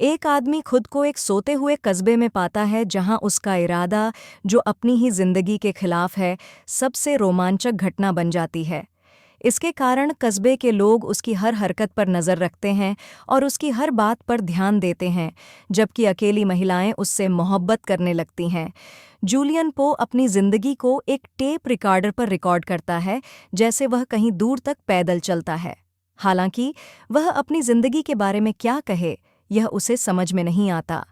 एक आदमी खुद को एक सोते हुए कस्बे में पाता है जहां उसका इरादा, जो अपनी ही जिंदगी के खिलाफ है, सबसे रोमांचक घटना बन जाती है। इसके कारण कस्बे के लोग उसकी हर हरकत पर नज़र रखते हैं और उसकी हर बात पर ध्यान देते हैं, जबकि अकेली महिलाएं उससे मोहब्बत करने लगती हैं। जूलियन पो अपनी जिंदगी को एक टेप रिकॉर्डर पर रिकॉर्ड करता है, जैसे वह कहीं दूर तक पैदल चलता है। हालांकि वह अपनी जिंदगी के बारे में क्या कहे, यह उसे समझ में नहीं आता।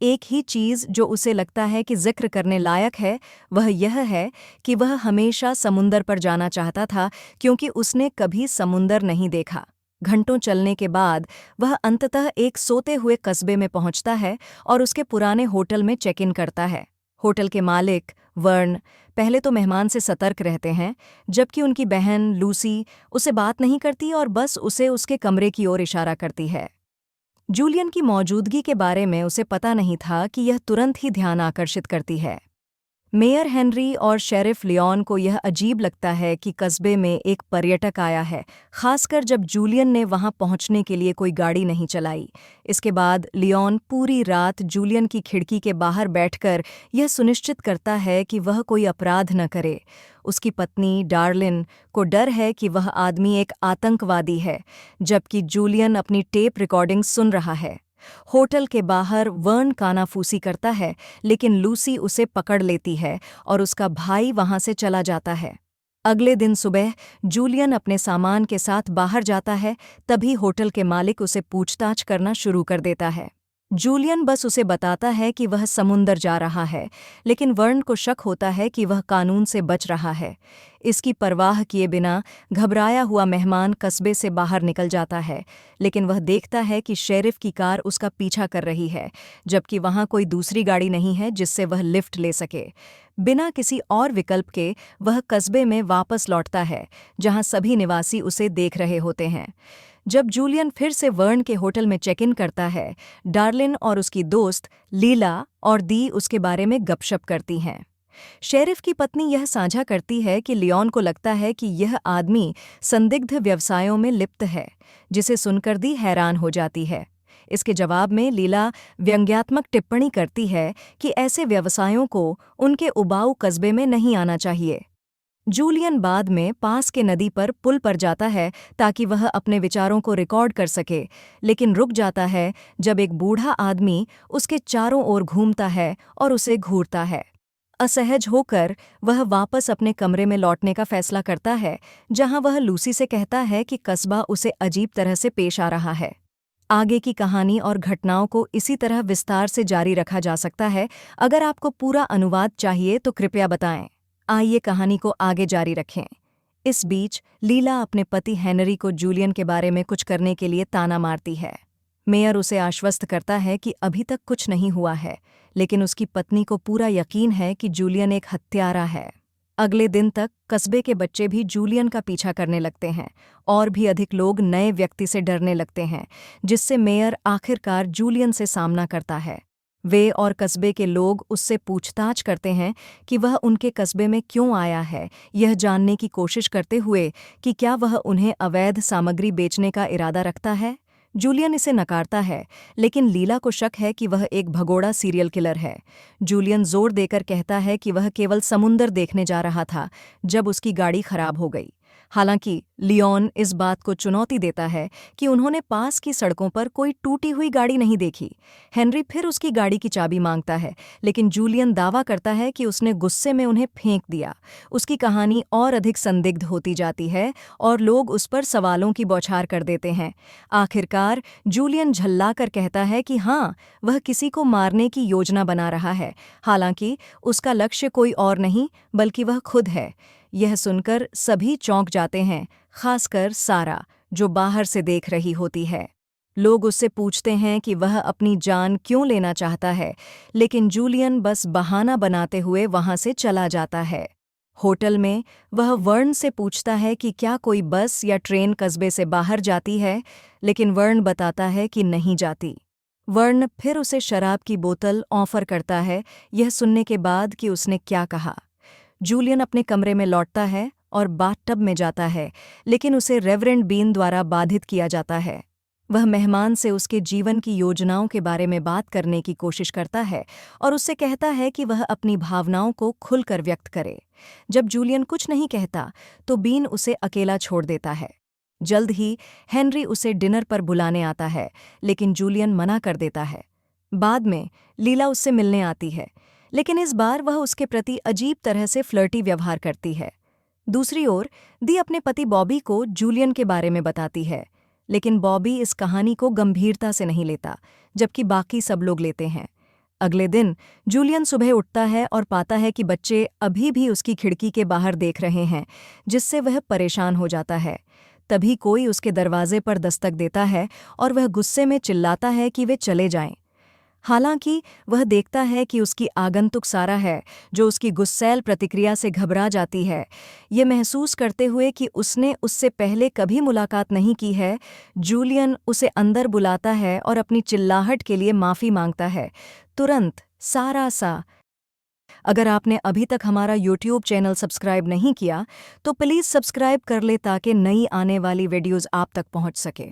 एक ही चीज़ जो उसे लगता है कि जिक्र करने लायक है, वह यह है कि वह हमेशा समुंदर पर जाना चाहता था, क्योंकि उसने कभी समुंदर नहीं देखा। घंटों चलने के बाद वह अंततः एक सोते हुए कस्बे में पहुंचता है और उसके पुराने होटल में चेक इन करता है। होटल के मालिक वर्न पहले तो मेहमान से सतर्क रहते हैं, जबकि उनकी बहन लूसी उसे बात नहीं करती और बस उसे उसके कमरे की ओर इशारा करती है। जूलियन की मौजूदगी के बारे में उसे पता नहीं था कि यह तुरंत ही ध्यान आकर्षित करती है। मेयर हेनरी और शेरिफ लियोन को यह अजीब लगता है कि कस्बे में एक पर्यटक आया है, खासकर जब जूलियन ने वहां पहुंचने के लिए कोई गाड़ी नहीं चलाई। इसके बाद लियोन पूरी रात जूलियन की खिड़की के बाहर बैठकर यह सुनिश्चित करता है कि वह कोई अपराध न करे। उसकी पत्नी डार्लिन को डर है कि वह आदमी एक आतंकवादी है, जबकि जूलियन अपनी टेप रिकॉर्डिंग सुन रहा है। होटल के बाहर वर्न कानाफूसी करता है, लेकिन लूसी उसे पकड़ लेती है और उसका भाई वहां से चला जाता है। अगले दिन सुबह जूलियन अपने सामान के साथ बाहर जाता है, तभी होटल के मालिक उसे पूछताछ करना शुरू कर देता है। जूलियन बस उसे बताता है कि वह समुंदर जा रहा है, लेकिन वर्न को शक होता है कि वह कानून से बच रहा है। इसकी परवाह किए बिना घबराया हुआ मेहमान कस्बे से बाहर निकल जाता है, लेकिन वह देखता है कि शेरिफ की कार उसका पीछा कर रही है, जबकि वहां कोई दूसरी गाड़ी नहीं है जिससे वह लिफ्ट ले सके। बिना किसी और विकल्प के वह कस्बे में वापस लौटता है, जहां सभी निवासी उसे देख रहे होते हैं। जब जूलियन फिर से वर्न के होटल में चेक इन करता है, डार्लिन और उसकी दोस्त लीला और दी उसके बारे में गपशप करती हैं। शेरिफ की पत्नी यह साझा करती है कि लियोन को लगता है कि यह आदमी संदिग्ध व्यवसायों में लिप्त है, जिसे सुनकर दी हैरान हो जाती है। इसके जवाब में लीला व्यंग्यात्मक टिप्पणी करती है कि ऐसे व्यवसायों को उनके उबाऊ कस्बे में नहीं आना चाहिए। जूलियन बाद में पास के नदी पर पुल पर जाता है ताकि वह अपने विचारों को रिकॉर्ड कर सके, लेकिन रुक जाता है जब एक बूढ़ा आदमी उसके चारों ओर घूमता है और उसे घूरता है। असहज होकर वह वापस अपने कमरे में लौटने का फैसला करता है, जहां वह लूसी से कहता है कि कस्बा उसे अजीब तरह से पेश आ रहा है। आगे की कहानी और घटनाओं को इसी तरह विस्तार से जारी रखा जा सकता है। अगर आपको पूरा अनुवाद चाहिए तो कृपया बताएं। आइए कहानी को आगे जारी रखें। इस बीच लीला अपने पति हेनरी को जूलियन के बारे में कुछ करने के लिए ताना मारती है। मेयर उसे आश्वस्त करता है कि अभी तक कुछ नहीं हुआ है, लेकिन उसकी पत्नी को पूरा यकीन है कि जूलियन एक हत्यारा है। अगले दिन तक कस्बे के बच्चे भी जूलियन का पीछा करने लगते हैं और भी अधिक लोग नए व्यक्ति से डरने लगते हैं, जिससे मेयर आखिरकार जूलियन से सामना करता है। वे और कस्बे के लोग उससे पूछताछ करते हैं कि वह उनके कस्बे में क्यों आया है, यह जानने की कोशिश करते हुए कि क्या वह उन्हें अवैध सामग्री बेचने का इरादा रखता है। जूलियन इसे नकारता है, लेकिन लीला को शक है कि वह एक भगोड़ा सीरियल किलर है। जूलियन जोर देकर कहता है कि वह केवल समुंदर देखने जा रहा था जब उसकी गाड़ी खराब हो गई। हालांकि लियोन इस बात को चुनौती देता है कि उन्होंने पास की सड़कों पर कोई टूटी हुई गाड़ी नहीं देखी। हेनरी फिर उसकी गाड़ी की चाबी मांगता है, लेकिन जूलियन दावा करता है कि उसने गुस्से में उन्हें फेंक दिया। उसकी कहानी और अधिक संदिग्ध होती जाती है और लोग उस पर सवालों की बौछार कर देते हैं। आखिरकार जूलियन झल्लाकर कहता है कि हाँ, वह किसी को मारने की योजना बना रहा है, हालांकि उसका लक्ष्य कोई और नहीं बल्कि वह खुद है। यह सुनकर सभी चौंक जाते हैं, खासकर सारा, जो बाहर से देख रही होती है। लोग उससे पूछते हैं कि वह अपनी जान क्यों लेना चाहता है, लेकिन जूलियन बस बहाना बनाते हुए वहां से चला जाता है। होटल में वह वर्न से पूछता है कि क्या कोई बस या ट्रेन कस्बे से बाहर जाती है, लेकिन वर्न बताता है कि नहीं जाती। वर्ण फिर उसे शराब की बोतल ऑफर करता है, यह सुनने के बाद कि उसने क्या कहा। जूलियन अपने कमरे में लौटता है और बाथटब में जाता है, लेकिन उसे रेवरेंड बीन द्वारा बाधित किया जाता है। वह मेहमान से उसके जीवन की योजनाओं के बारे में बात करने की कोशिश करता है और उससे कहता है कि वह अपनी भावनाओं को खुलकर व्यक्त करे। जब जूलियन कुछ नहीं कहता तो बीन उसे अकेला छोड़ देता है। जल्द ही हेनरी उसे डिनर पर बुलाने आता है, लेकिन जूलियन मना कर देता है। बाद में लीला उससे मिलने आती है, लेकिन इस बार वह उसके प्रति अजीब तरह से फ्लर्टी व्यवहार करती है। दूसरी ओर दी अपने पति बॉबी को जूलियन के बारे में बताती है, लेकिन बॉबी इस कहानी को गंभीरता से नहीं लेता, जबकि बाकी सब लोग लेते हैं। अगले दिन जूलियन सुबह उठता है और पाता है कि बच्चे अभी भी उसकी खिड़की के बाहर देख रहे हैं, जिससे वह परेशान हो जाता है। तभी कोई उसके दरवाजे पर दस्तक देता है और वह गुस्से में चिल्लाता है कि वे चले जाएं। हालांकि वह देखता है कि उसकी आगंतुक सारा है, जो उसकी गुस्सैल प्रतिक्रिया से घबरा जाती है। ये महसूस करते हुए कि उसने उससे पहले कभी मुलाकात नहीं की है, जूलियन उसे अंदर बुलाता है और अपनी चिल्लाहट के लिए माफ़ी मांगता है। तुरंत सारा सा। अगर आपने अभी तक हमारा YouTube चैनल सब्सक्राइब नहीं किया तो प्लीज़ सब्सक्राइब कर ले ताकि नई आने वाली वीडियोज़ आप तक पहुंच सके।